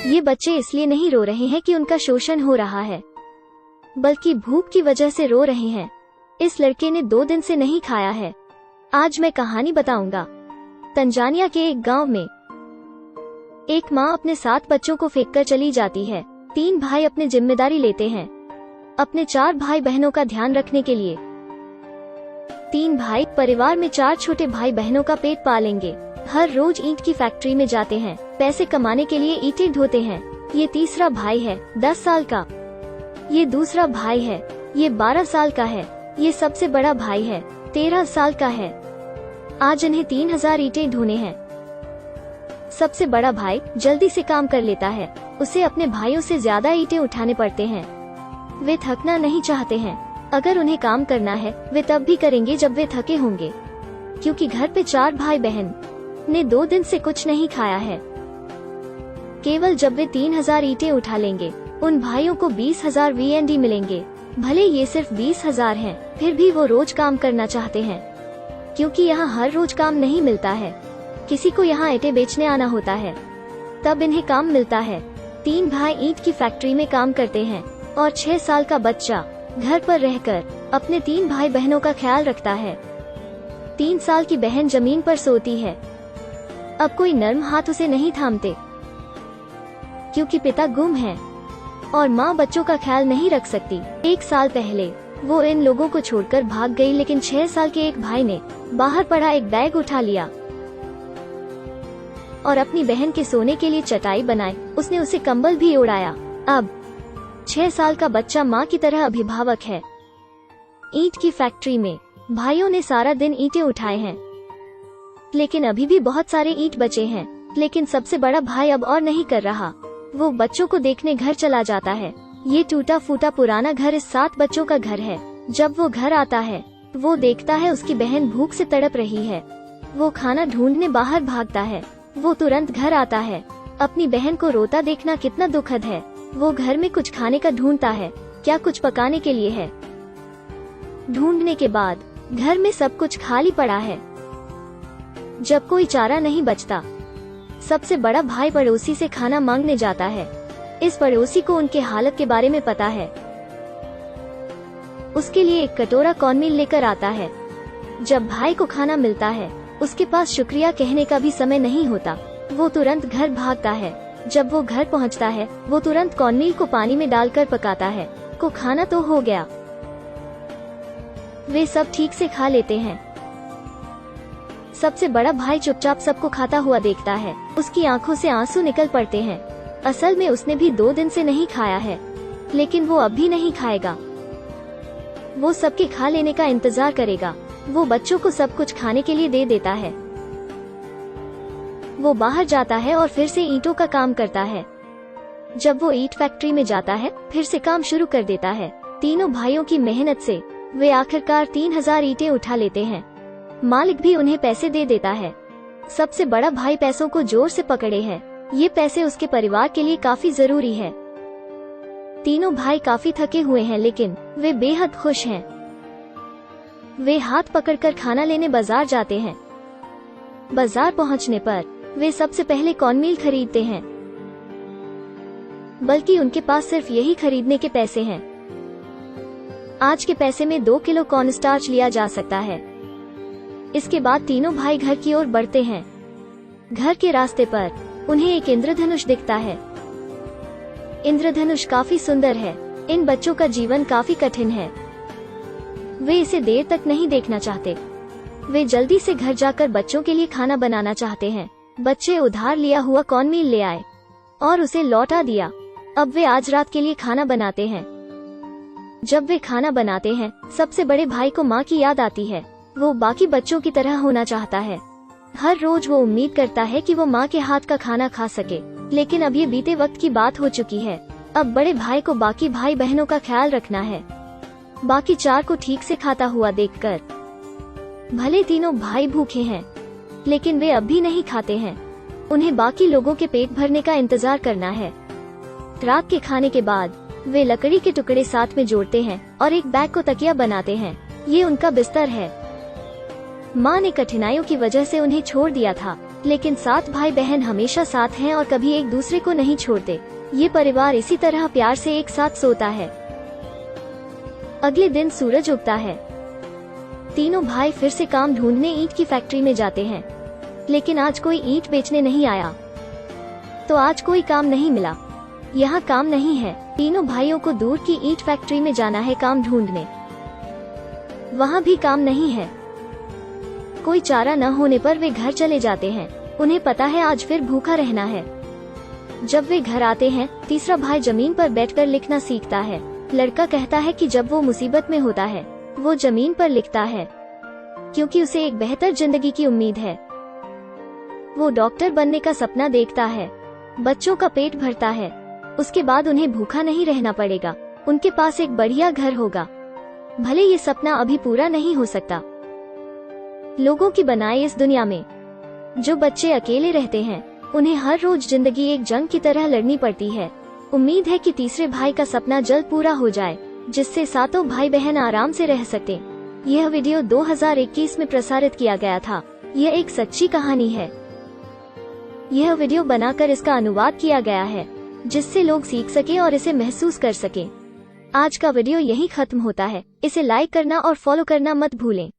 ये बच्चे इसलिए नहीं रो रहे हैं कि उनका शोषण हो रहा है, बल्कि भूख की वजह से रो रहे हैं। इस लड़के ने 2 दिन से नहीं खाया है। आज मैं कहानी बताऊंगा। तंजानिया के एक गांव में एक माँ अपने 7 बच्चों को फेंक कर चली जाती है। 3 भाई अपनी जिम्मेदारी लेते हैं अपने 4 भाई बहनों का ध्यान रखने के लिए। 3 भाई परिवार में 4 छोटे भाई बहनों का पेट पालेंगे। हर रोज ईंट की फैक्ट्री में जाते हैं, पैसे कमाने के लिए ईंटें ढोते हैं। ये तीसरा भाई है 10 साल का। ये दूसरा भाई है, ये 12 साल का है। ये सबसे बड़ा भाई है, 13 साल का है। आज इन्हें 3000 ईंटें ढोने हैं। सबसे बड़ा भाई जल्दी से काम कर लेता है। उसे अपने भाइयों से ज्यादा ईंटें उठाने पड़ते हैं। वे थकना नहीं चाहते हैं। अगर उन्हें काम करना है वे तब भी करेंगे जब वे थके होंगे, क्योंकि घर पे 4 भाई बहन ने 2 दिन से कुछ नहीं खाया है। केवल जब वे 3000 ईंटें उठा लेंगे उन भाइयों को 20,000 VND मिलेंगे। भले ये सिर्फ 20,000 हैं, फिर भी वो रोज काम करना चाहते हैं, क्योंकि यहाँ हर रोज काम नहीं मिलता है। किसी को यहाँ ईंटें बेचने आना होता है, तब इन्हें काम मिलता है। 3 भाई ईंट की फैक्ट्री में काम करते हैं और 6 साल का बच्चा घर पर रहकर अपने 3 भाई बहनों का ख्याल रखता है। 3 साल की बहन जमीन पर सोती है। अब कोई नर्म हाथ उसे नहीं थामते, क्योंकि पिता गुम है और माँ बच्चों का ख्याल नहीं रख सकती। 1 साल पहले वो इन लोगों को छोड़कर भाग गई, लेकिन 6 साल के एक भाई ने बाहर पड़ा एक बैग उठा लिया और अपनी बहन के सोने के लिए चटाई बनाई। उसने उसे कंबल भी ओढ़ाया। अब 6 साल का बच्चा माँ की तरह अभिभावक है। ईंट की फैक्ट्री में भाइयों ने सारा दिन ईंटें उठाए हैं, लेकिन अभी भी बहुत सारे ईंट बचे हैं। लेकिन सबसे बड़ा भाई अब और नहीं कर रहा। वो बच्चों को देखने घर चला जाता है। ये टूटा फूटा पुराना घर इस 7 बच्चों का घर है। जब वो घर आता है वो देखता है उसकी बहन भूख से तड़प रही है। वो खाना ढूंढने बाहर भागता है। वो तुरंत घर आता है। अपनी बहन को रोता देखना कितना दुखद है। वो घर में कुछ खाने का ढूंढता है, क्या कुछ पकाने के लिए है। ढूंढने के बाद घर में सब कुछ खाली पड़ा है। जब कोई चारा नहीं बचता, सबसे बड़ा भाई पड़ोसी से खाना मांगने जाता है। इस पड़ोसी को उनके हालत के बारे में पता है। उसके लिए एक कटोरा कॉर्नमील लेकर आता है। जब भाई को खाना मिलता है उसके पास शुक्रिया कहने का भी समय नहीं होता। वो तुरंत घर भागता है। जब वो घर पहुंचता है वो तुरंत कॉर्नमील को पानी में डालकर पकाता है। को खाना तो हो गया। वे सब ठीक से खा लेते हैं। सबसे बड़ा भाई चुपचाप सबको खाता हुआ देखता है। उसकी आंखों से आंसू निकल पड़ते हैं। असल में उसने भी 2 दिन से नहीं खाया है, लेकिन वो अब भी नहीं खाएगा। वो सबके खा लेने का इंतजार करेगा। वो बच्चों को सब कुछ खाने के लिए दे देता है। वो बाहर जाता है और फिर से ईंटों का काम करता है। जब वो ईंट फैक्ट्री में जाता है फिर से काम शुरू कर देता है। तीनों भाइयों की मेहनत से वे आखिरकार 3000 ईंटें उठा लेते हैं। मालिक भी उन्हें पैसे दे देता है। सबसे बड़ा भाई पैसों को जोर से पकड़े है। ये पैसे उसके परिवार के लिए काफी जरूरी है। तीनों भाई काफी थके हुए हैं, लेकिन वे बेहद खुश हैं। वे हाथ पकड़कर खाना लेने बाजार जाते हैं। बाजार पहुंचने पर वे सबसे पहले कॉर्नमील खरीदते हैं, बल्कि उनके पास सिर्फ यही खरीदने के पैसे हैं। आज के पैसे में 2 किलो कॉर्नस्टार्च लिया जा सकता है। इसके बाद तीनों भाई घर की ओर बढ़ते हैं। घर के रास्ते पर उन्हें एक इंद्रधनुष दिखता है। इंद्रधनुष काफी सुंदर है। इन बच्चों का जीवन काफी कठिन है। वे इसे देर तक नहीं देखना चाहते। वे जल्दी से घर जाकर बच्चों के लिए खाना बनाना चाहते हैं। बच्चे उधार लिया हुआ कॉर्नमील ले आए और उसे लौटा दिया। अब वे आज रात के लिए खाना बनाते हैं। जब वे खाना बनाते हैं सबसे बड़े भाई को माँ की याद आती है। वो बाकी बच्चों की तरह होना चाहता है। हर रोज वो उम्मीद करता है कि वो माँ के हाथ का खाना खा सके, लेकिन अब ये बीते वक्त की बात हो चुकी है। अब बड़े भाई को बाकी भाई बहनों का ख्याल रखना है। बाकी 4 को ठीक से खाता हुआ देखकर भले तीनों भाई भूखे हैं, लेकिन वे अब भी नहीं खाते हैं। उन्हें बाकी लोगों के पेट भरने का इंतजार करना है। रात के खाने के बाद वे लकड़ी के टुकड़े साथ में जोड़ते हैं और एक बैग को तकिया बनाते हैं। ये उनका बिस्तर है। माँ ने कठिनाइयों की वजह से उन्हें छोड़ दिया था, लेकिन 7 भाई बहन हमेशा साथ हैं और कभी एक दूसरे को नहीं छोड़ते। ये परिवार इसी तरह प्यार से एक साथ सोता है। अगले दिन सूरज उगता है। तीनों भाई फिर से काम ढूंढने ईंट की फैक्ट्री में जाते हैं, लेकिन आज कोई ईंट बेचने नहीं आया। तो आज कोई काम नहीं मिला। यहाँ काम नहीं है। तीनों भाइयों को दूर की ईंट फैक्ट्री में जाना है काम ढूंढने। वहाँ भी काम नहीं है। कोई चारा न होने पर वे घर चले जाते हैं। उन्हें पता है आज फिर भूखा रहना है। जब वे घर आते हैं, तीसरा भाई जमीन पर बैठकर लिखना सीखता है। लड़का कहता है कि जब वो मुसीबत में होता है, वो जमीन पर लिखता है, क्योंकि उसे एक बेहतर जिंदगी की उम्मीद है। वो डॉक्टर बनने का सपना देखता है। बच्चों का पेट भरता है। उसके बाद उन्हें भूखा नहीं रहना पड़ेगा। उनके पास एक बढ़िया घर होगा। भले ये सपना अभी पूरा नहीं हो सकता। लोगों की बनाई इस दुनिया में जो बच्चे अकेले रहते हैं, उन्हें हर रोज जिंदगी एक जंग की तरह लड़नी पड़ती है। उम्मीद है कि तीसरे भाई का सपना जल्द पूरा हो जाए, जिससे सातों भाई बहन आराम से रह सकें। यह वीडियो 2021 में प्रसारित किया गया था। यह एक सच्ची कहानी है। यह वीडियो बनाकर इसका अनुवाद किया गया है, जिससे लोग सीख सकें और इसे महसूस कर सकें। आज का वीडियो यहीं खत्म होता है। इसे लाइक करना और फॉलो करना मत भूलें।